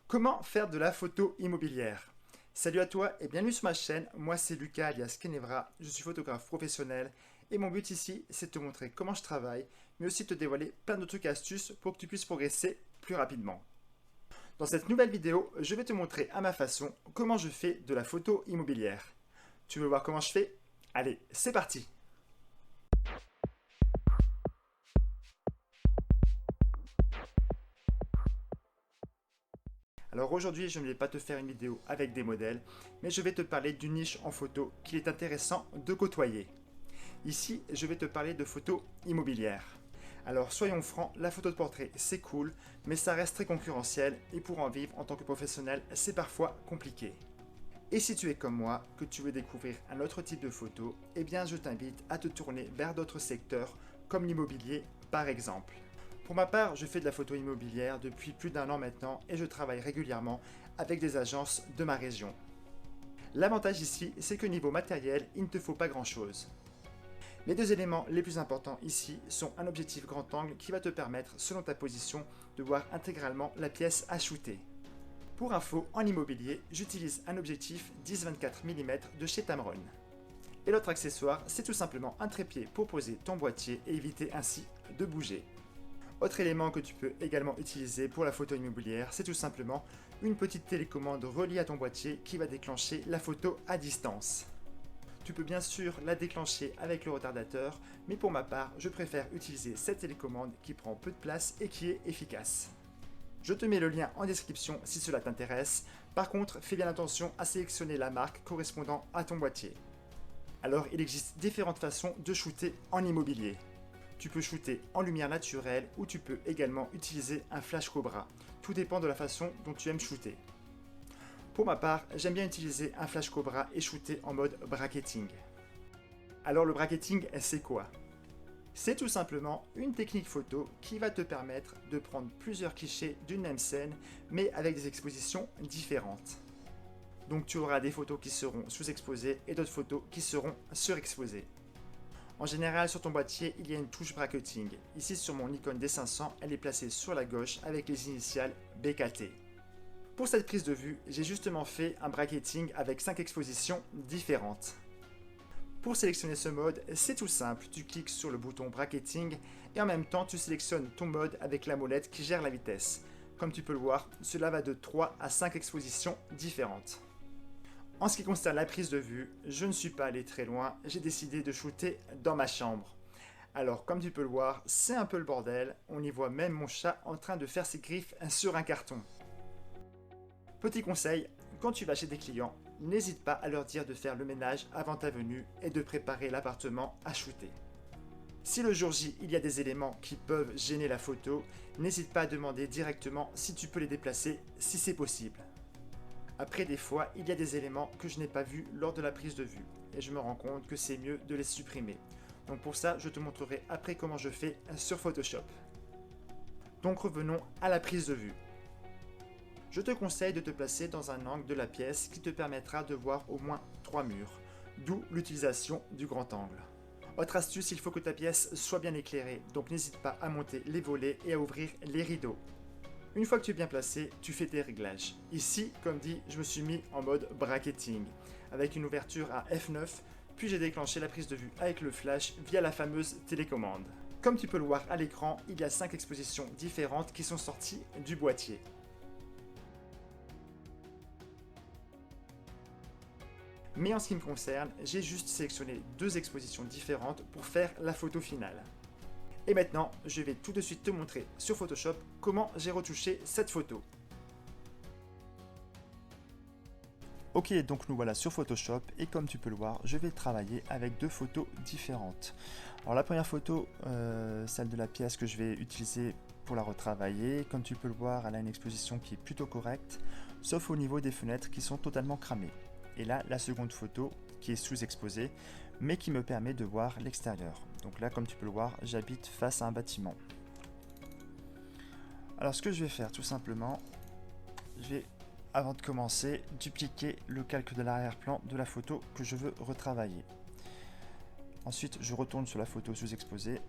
Comment faire de la photo immobilière? Salut à toi et bienvenue sur ma chaîne, moi c'est Lucas alias Kenevra, je suis photographe professionnel et mon but ici c'est de te montrer comment je travaille, mais aussi de te dévoiler plein de trucs et astuces pour que tu puisses progresser plus rapidement. Dans cette nouvelle vidéo, je vais te montrer à ma façon comment je fais de la photo immobilière. Tu veux voir comment je fais? Allez, c'est parti! Alors aujourd'hui, je ne vais pas te faire une vidéo avec des modèles, mais je vais te parler d'une niche en photo qu'il est intéressant de côtoyer. Ici, je vais te parler de photos immobilières. Alors soyons francs, la photo de portrait c'est cool, mais ça reste très concurrentiel et pour en vivre en tant que professionnel, c'est parfois compliqué. Et si tu es comme moi, que tu veux découvrir un autre type de photo, eh bien je t'invite à te tourner vers d'autres secteurs, comme l'immobilier par exemple. Pour ma part, je fais de la photo immobilière depuis plus d'1 an maintenant et je travaille régulièrement avec des agences de ma région. L'avantage ici, c'est que niveau matériel, il ne te faut pas grand chose. Les deux éléments les plus importants ici sont un objectif grand angle qui va te permettre, selon ta position, de voir intégralement la pièce à shooter. Pour info, en immobilier, j'utilise un objectif 10-24 mm de chez Tamron. Et l'autre accessoire, c'est tout simplement un trépied pour poser ton boîtier et éviter ainsi de bouger. Autre élément que tu peux également utiliser pour la photo immobilière, c'est tout simplement une petite télécommande reliée à ton boîtier qui va déclencher la photo à distance. Tu peux bien sûr la déclencher avec le retardateur, mais pour ma part, je préfère utiliser cette télécommande qui prend peu de place et qui est efficace. Je te mets le lien en description si cela t'intéresse. Par contre, fais bien attention à sélectionner la marque correspondant à ton boîtier. Alors, il existe différentes façons de shooter en immobilier. Tu peux shooter en lumière naturelle ou tu peux également utiliser un flash Cobra. Tout dépend de la façon dont tu aimes shooter. Pour ma part, j'aime bien utiliser un flash Cobra et shooter en mode bracketing. Alors le bracketing, c'est quoi? C'est tout simplement une technique photo qui va te permettre de prendre plusieurs clichés d'une même scène, mais avec des expositions différentes. Donc tu auras des photos qui seront sous-exposées et d'autres photos qui seront surexposées. En général, sur ton boîtier, il y a une touche bracketing. Ici, sur mon Nikon D500, elle est placée sur la gauche avec les initiales BKT. Pour cette prise de vue, j'ai justement fait un bracketing avec 5 expositions différentes. Pour sélectionner ce mode, c'est tout simple. Tu cliques sur le bouton bracketing et en même temps, tu sélectionnes ton mode avec la molette qui gère la vitesse. Comme tu peux le voir, cela va de 3 à 5 expositions différentes. En ce qui concerne la prise de vue, je ne suis pas allé très loin, j'ai décidé de shooter dans ma chambre. Alors comme tu peux le voir, c'est un peu le bordel, on y voit même mon chat en train de faire ses griffes sur un carton. Petit conseil, quand tu vas chez des clients, n'hésite pas à leur dire de faire le ménage avant ta venue et de préparer l'appartement à shooter. Si le jour J, il y a des éléments qui peuvent gêner la photo, n'hésite pas à demander directement si tu peux les déplacer si c'est possible. Après, des fois, il y a des éléments que je n'ai pas vus lors de la prise de vue et je me rends compte que c'est mieux de les supprimer. Donc pour ça, je te montrerai après comment je fais sur Photoshop. Donc revenons à la prise de vue. Je te conseille de te placer dans un angle de la pièce qui te permettra de voir au moins 3 murs, d'où l'utilisation du grand angle. Autre astuce, il faut que ta pièce soit bien éclairée, donc n'hésite pas à monter les volets et à ouvrir les rideaux. Une fois que tu es bien placé, tu fais tes réglages. Ici, comme dit, je me suis mis en mode bracketing, avec une ouverture à f9, puis j'ai déclenché la prise de vue avec le flash via la fameuse télécommande. Comme tu peux le voir à l'écran, il y a 5 expositions différentes qui sont sorties du boîtier. Mais en ce qui me concerne, j'ai juste sélectionné 2 expositions différentes pour faire la photo finale. Et maintenant, je vais tout de suite te montrer sur Photoshop comment j'ai retouché cette photo. Ok, donc nous voilà sur Photoshop et comme tu peux le voir, je vais travailler avec 2 photos différentes. Alors la première photo, celle de la pièce que je vais utiliser pour la retravailler. Comme tu peux le voir, elle a une exposition qui est plutôt correcte, sauf au niveau des fenêtres qui sont totalement cramées. Et là, la seconde photo qui est sous-exposée, mais qui me permet de voir l'extérieur. Donc là, comme tu peux le voir, j'habite face à un bâtiment. Alors ce que je vais faire tout simplement, je vais, avant de commencer, dupliquer le calque de l'arrière-plan de la photo que je veux retravailler. Ensuite, je retourne sur la photo sous-exposée.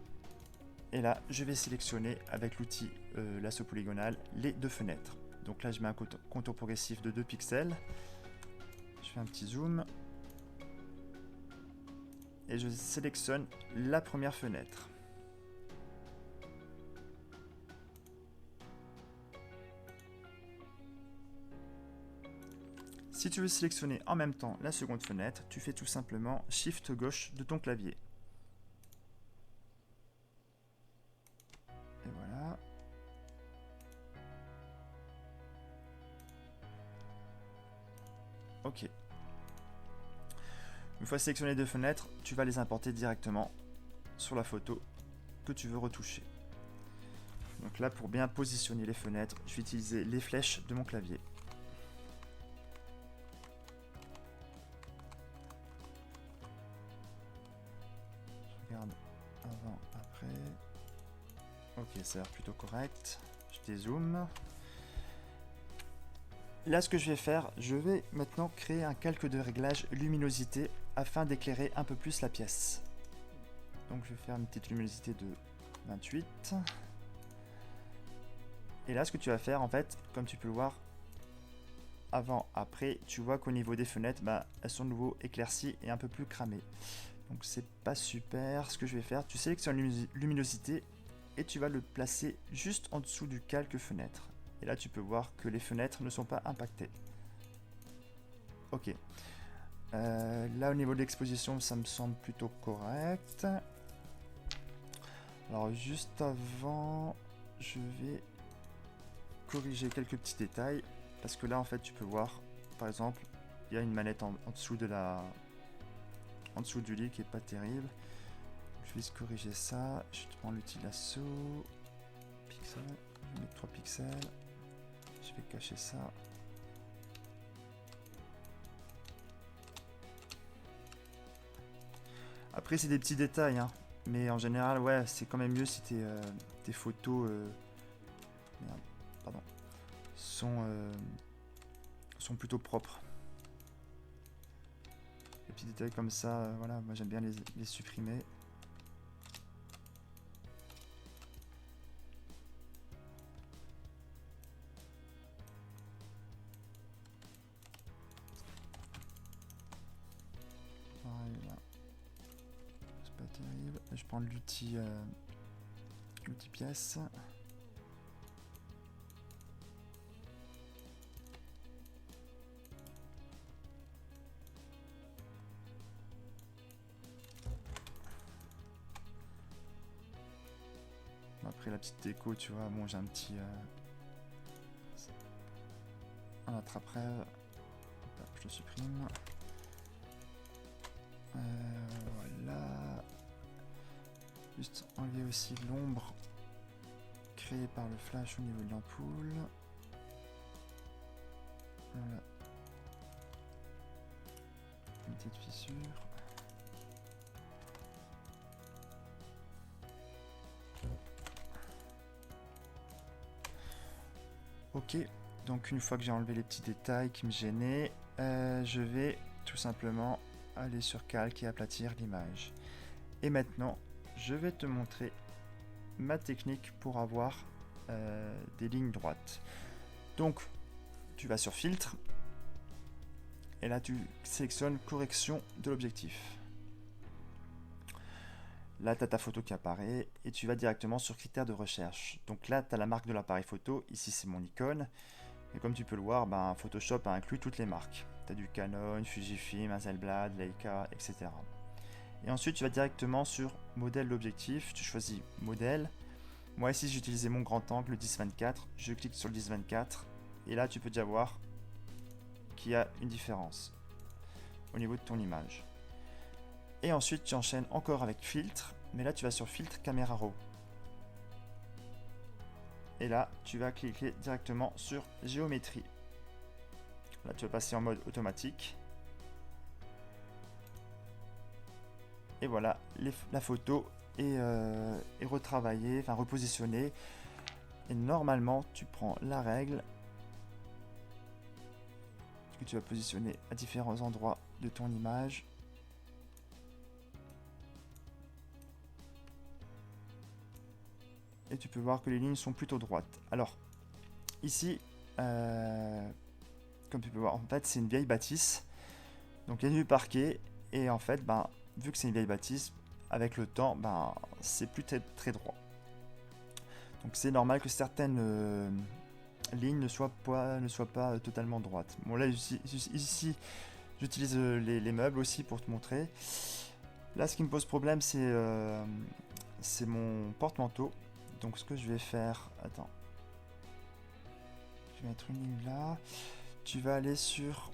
Et là, je vais sélectionner avec l'outil lasso polygonal les 2 fenêtres. Donc là, je mets un contour progressif de 2 pixels. Je fais un petit zoom. Et je sélectionne la première fenêtre. Si tu veux sélectionner en même temps la seconde fenêtre, tu fais tout simplement Shift gauche de ton clavier. Et voilà. Ok. Une fois sélectionné les deux fenêtres, tu vas les importer directement sur la photo que tu veux retoucher. Donc là, pour bien positionner les fenêtres, je vais utiliser les flèches de mon clavier. Je regarde avant, après. Ok, ça a l'air plutôt correct. Je dézoome. Là, ce que je vais faire, je vais maintenant créer un calque de réglage luminosité afin d'éclairer un peu plus la pièce. Donc je vais faire une petite luminosité de 28. Et là, ce que tu vas faire, en fait, comme tu peux le voir, avant, après, tu vois qu'au niveau des fenêtres, elles sont de nouveau éclaircies et un peu plus cramées. Donc c'est pas super. Ce que je vais faire, tu sélectionnes luminosité et tu vas le placer juste en dessous du calque fenêtre. Et là, tu peux voir que les fenêtres ne sont pas impactées. Ok. Là, au niveau de l'exposition, ça me semble plutôt correct. Alors, juste avant, je vais corriger quelques petits détails. Parce que là, en fait, tu peux voir, par exemple, il y a une manette en dessous de en dessous du lit qui est pas terrible. Je vais corriger ça. Je vais prendre l'outil lasso. Pixel. Je vais mettre 3 pixels. Je vais cacher ça. Après, c'est des petits détails, hein. Mais en général, ouais, c'est quand même mieux si tes photos merde, pardon, sont plutôt propres. Les petits détails comme ça, voilà, moi j'aime bien les supprimer. Voilà. C'est pas terrible. Je prends l'outil pièce. Après la petite déco, tu vois, bon j'ai un petit un attrape-rêve. Je le supprime. Voilà. Juste enlever aussi l'ombre créée par le flash au niveau de l'ampoule. Voilà. Une petite fissure. Ok, donc une fois que j'ai enlevé les petits détails qui me gênaient, je vais tout simplement aller sur calque et aplatir l'image. Et maintenant, je vais te montrer ma technique pour avoir des lignes droites. Donc, tu vas sur filtre, et là tu sélectionnes correction de l'objectif. Là, tu as ta photo qui apparaît et tu vas directement sur critères de recherche. Donc là, tu as la marque de l'appareil photo. Ici, c'est mon Nikon. Et comme tu peux le voir, Photoshop a inclus toutes les marques. Tu as du Canon, Fujifilm, Hasselblad, Leica, etc. Et ensuite, tu vas directement sur modèle d'objectif. Tu choisis modèle. Moi, ici, j'ai utilisé mon grand angle, le 10-24. Je clique sur le 10-24. Et là, tu peux déjà voir qu'il y a une différence au niveau de ton image. Et ensuite, tu enchaînes encore avec filtre, mais là, tu vas sur filtre caméra raw. Et là, tu vas cliquer directement sur géométrie. Là, tu vas passer en mode automatique. Et voilà, la photo est retravaillée, enfin repositionnée. Et normalement, tu prends la règle que tu vas positionner à différents endroits de ton image. Et tu peux voir que les lignes sont plutôt droites. Alors, ici, Comme tu peux voir, en fait, c'est une vieille bâtisse. Donc, il y a du parquet. Et en fait, ben, vu que c'est une vieille bâtisse, avec le temps, ben, c'est plus très droit. Donc, c'est normal que certaines lignes ne soient pas totalement droites. Bon, là, ici j'utilise les meubles aussi pour te montrer. Là, ce qui me pose problème, c'est mon porte-manteau. Donc, ce que je vais faire... Attends. Je vais mettre une ligne là. Tu vas aller sur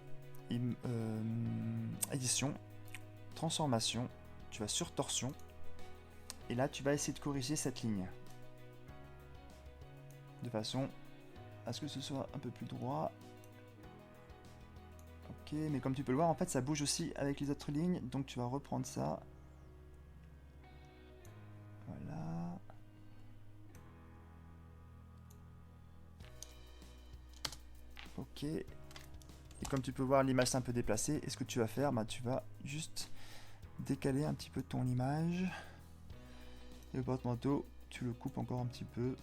édition, transformation. Tu vas sur torsion. Et là, tu vas essayer de corriger cette ligne. De façon à ce que ce soit un peu plus droit. Ok, mais comme tu peux le voir, en fait, ça bouge aussi avec les autres lignes. Donc, tu vas reprendre ça. Voilà. Ok. Et comme tu peux voir, l'image s'est un peu déplacée. Et ce que tu vas faire, bah, tu vas juste décaler un petit peu ton image. Et le porte-manteau, tu le coupes encore un petit peu.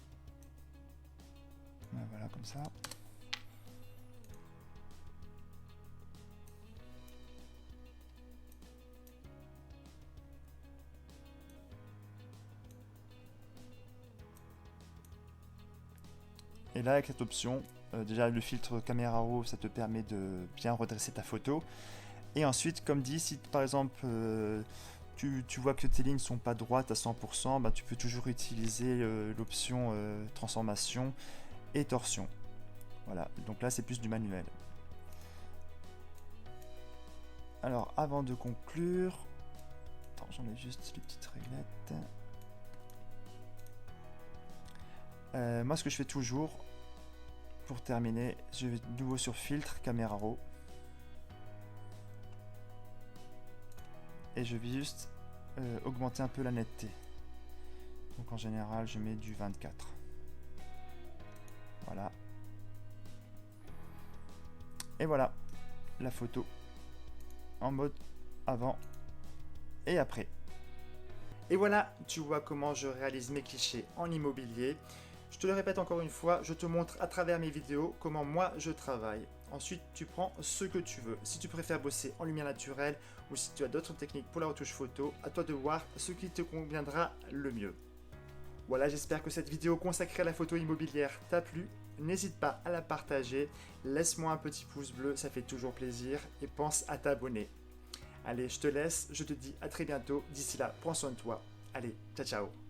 Voilà, comme ça. Et là, avec cette option, déjà le filtre caméra raw, ça te permet de bien redresser ta photo. Et ensuite, comme dit, si par exemple tu vois que tes lignes ne sont pas droites à 100%, bah, tu peux toujours utiliser l'option transformation et torsion. Voilà, donc là c'est plus du manuel. Alors, avant de conclure, j'enlève juste les petites réglettes. Moi, ce que je fais toujours, pour terminer, je vais de nouveau sur filtre, caméra raw. Et je vais juste augmenter un peu la netteté. Donc en général, je mets du 24. Voilà. Et voilà, la photo en mode avant et après. Et voilà, tu vois comment je réalise mes clichés en immobilier. Je te le répète encore une fois, je te montre à travers mes vidéos comment moi je travaille. Ensuite, tu prends ce que tu veux. Si tu préfères bosser en lumière naturelle ou si tu as d'autres techniques pour la retouche photo, à toi de voir ce qui te conviendra le mieux. Voilà, j'espère que cette vidéo consacrée à la photo immobilière t'a plu. N'hésite pas à la partager, laisse-moi un petit pouce bleu, ça fait toujours plaisir et pense à t'abonner. Allez, je te laisse, je te dis à très bientôt. D'ici là, prends soin de toi. Allez, ciao ciao.